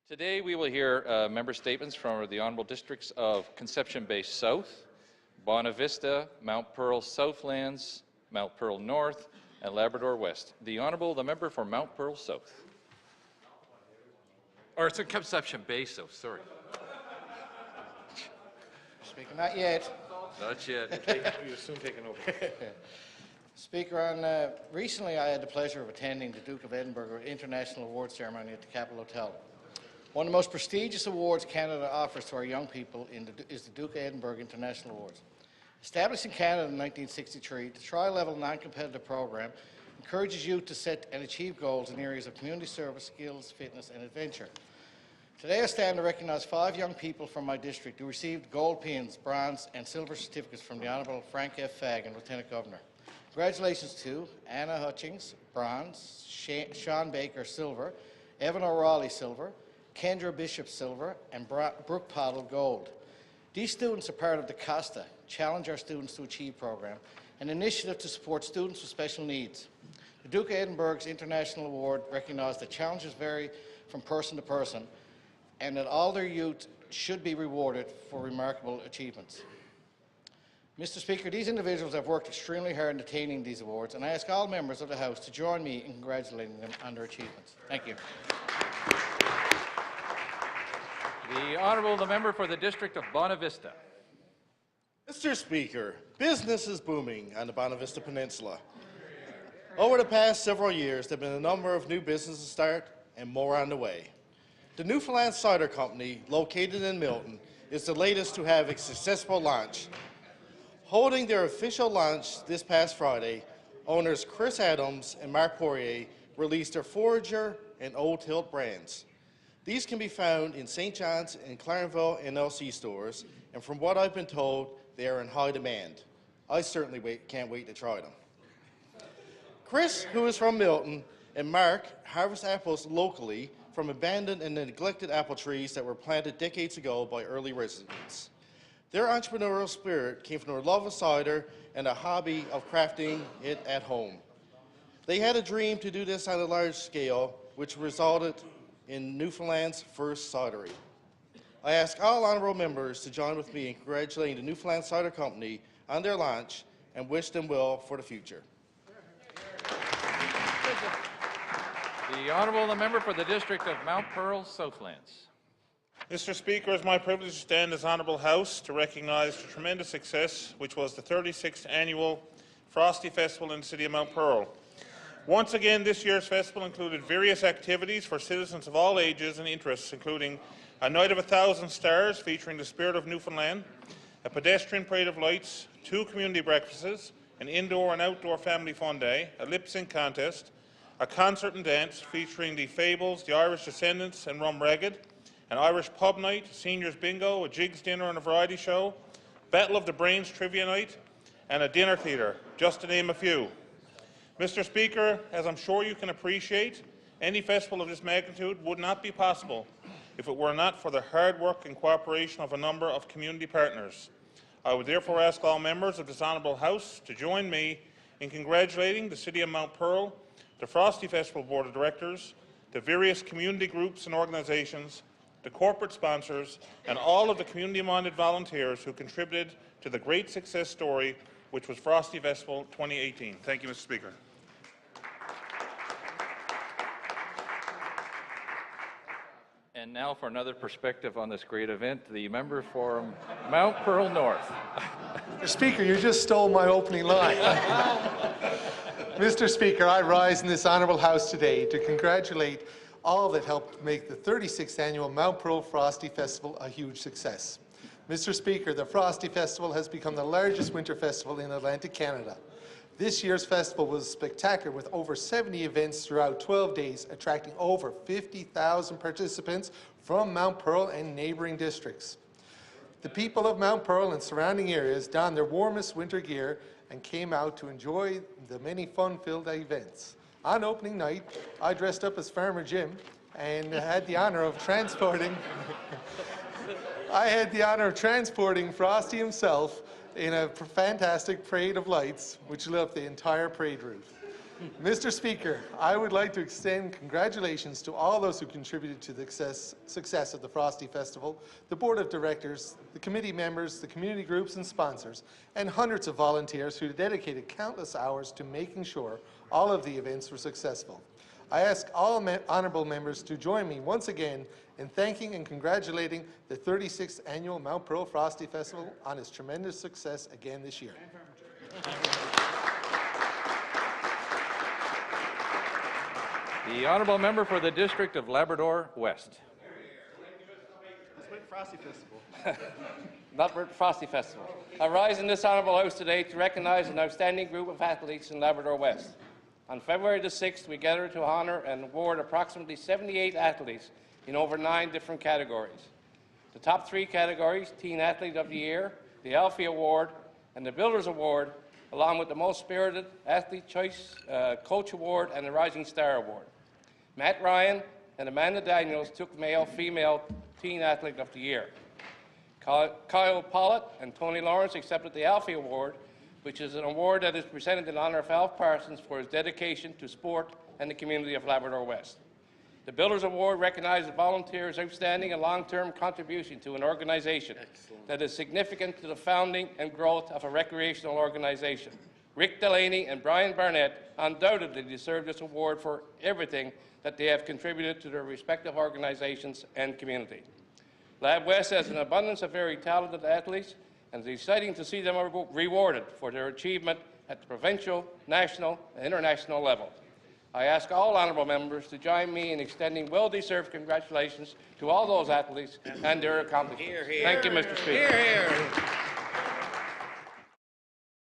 Today we will hear member statements from the Honourable Districts of Conception Bay South, Bonavista, Mount Pearl-Southlands, Mount Pearl North, and Labrador West. The member for Mount Pearl South. Or it's Conception Bay South, sorry. Speaker, not yet. Not yet. You're soon taking over. Speaker, recently I had the pleasure of attending the Duke of Edinburgh International Awards Ceremony at the Capitol Hotel. One of the most prestigious awards Canada offers to our young people is the Duke of Edinburgh International Awards. Established in Canada in 1963, the trial-level non-competitive program encourages youth to set and achieve goals in areas of community service, skills, fitness and adventure. Today I stand to recognise 5 young people from my district who received gold pins, bronze and silver certificates from the Honourable Frank F. Fagan, Lieutenant Governor. Congratulations to Anna Hutchings, bronze, Sean Baker, silver, Evan O'Reilly, silver, Kendra Bishop, silver, and Brooke Paddle, gold. These students are part of the COSTA, Challenge Our Students to Achieve program, an initiative to support students with special needs. The Duke of Edinburgh's International Award recognises that challenges vary from person to person and that all their youth should be rewarded for remarkable achievements. Mr. Speaker, these individuals have worked extremely hard in attaining these awards, and I ask all members of the House to join me in congratulating them on their achievements. Thank you. The member for the District of Bonavista. Mr. Speaker, business is booming on the Bonavista Peninsula. Over the past several years, there have been a number of new businesses start and more on the way. The Newfoundland Cider Company, located in Milton, is the latest to have a successful launch. Holding their official launch this past Friday, owners Chris Adams and Mark Poirier released their Forager and Old Tilt brands. These can be found in St. John's and Clarenville NLC stores, and from what I've been told, they are in high demand. I certainly can't wait to try them. Chris, who is from Milton, and Mark harvest apples locally from abandoned and neglected apple trees that were planted decades ago by early residents. Their entrepreneurial spirit came from their love of cider and a hobby of crafting it at home. They had a dream to do this on a large scale, which resulted in Newfoundland's first cidery. I ask all honourable members to join with me in congratulating the Newfoundland Cider Company on their launch and wish them well for the future. The member for the District of Mount Pearl-Southlands. Mr. Speaker, it is my privilege to stand as Honourable House to recognise the tremendous success which was the 36th Annual Frosty Festival in the City of Mount Pearl. Once again, this year's festival included various activities for citizens of all ages and interests, including a Night of 1,000 Stars featuring the Spirit of Newfoundland, a pedestrian parade of lights, 2 community breakfasts, an indoor and outdoor family fun day, a lip-sync contest, a concert and dance featuring the Fables, the Irish Descendants and Rum Ragged, an Irish pub night, seniors bingo, a jigs dinner and a variety show, Battle of the Brains trivia night, and a dinner theatre, just to name a few. Mr. Speaker, as I'm sure you can appreciate, any festival of this magnitude would not be possible if it were not for the hard work and cooperation of a number of community partners. I would therefore ask all members of this Honourable House to join me in congratulating the City of Mount Pearl, the Frosty Festival Board of Directors, the various community groups and organisations, the corporate sponsors, and all of the community-minded volunteers who contributed to the great success story which was Frosty Festival 2018. Thank you, Mr. Speaker. And now for another perspective on this great event, the member for Mount Pearl North. Mr. Speaker, you just stole my opening line. Mr. Speaker, I rise in this honourable House today to congratulate all that helped make the 36th Annual Mount Pearl Frosty Festival a huge success. Mr. Speaker, the Frosty Festival has become the largest winter festival in Atlantic Canada. This year's festival was spectacular with over 70 events throughout 12 days, attracting over 50,000 participants from Mount Pearl and neighbouring districts. The people of Mount Pearl and surrounding areas donned their warmest winter gear and came out to enjoy the many fun-filled events. On opening night, I dressed up as Farmer Jim and had the honour of transporting Frosty himself in a fantastic parade of lights which lit up the entire parade route. Mr. Speaker, I would like to extend congratulations to all those who contributed to the success of the Frosty Festival, the Board of Directors, the committee members, the community groups and sponsors, and hundreds of volunteers who dedicated countless hours to making sure all of the events were successful. I ask all honourable members to join me once again in thanking and congratulating the 36th Annual Mount Pearl Frosty Festival on its tremendous success again this year. The honourable member for the district of Labrador West. Frosty Festival. Labrador Frosty Festival. I rise in this honourable house today to recognise an outstanding group of athletes in Labrador West. On February the 6th, we gathered to honour and award approximately 78 athletes in over 9 different categories. The top 3 categories, Teen Athlete of the Year, the Alfie Award, and the Builders Award, along with the Most Spirited Athlete Choice Coach Award and the Rising Star Award. Matt Ryan and Amanda Daniels took Male-Female Teen Athlete of the Year. Kyle Pollitt and Tony Lawrence accepted the Alfie Award, which is an award that is presented in honour of Alf Parsons for his dedication to sport and the community of Labrador West. The Builders Award recognizes volunteers' outstanding and long-term contribution to an organization that is significant to the founding and growth of a recreational organization. Rick Delaney and Brian Barnett undoubtedly deserve this award for everything that they have contributed to their respective organizations and community. Lab West has an abundance of very talented athletes, and it's exciting to see them rewarded for their achievement at the provincial, national, and international level. I ask all honourable members to join me in extending well-deserved congratulations to all those athletes and their accomplishments. Thank you, Mr. Speaker.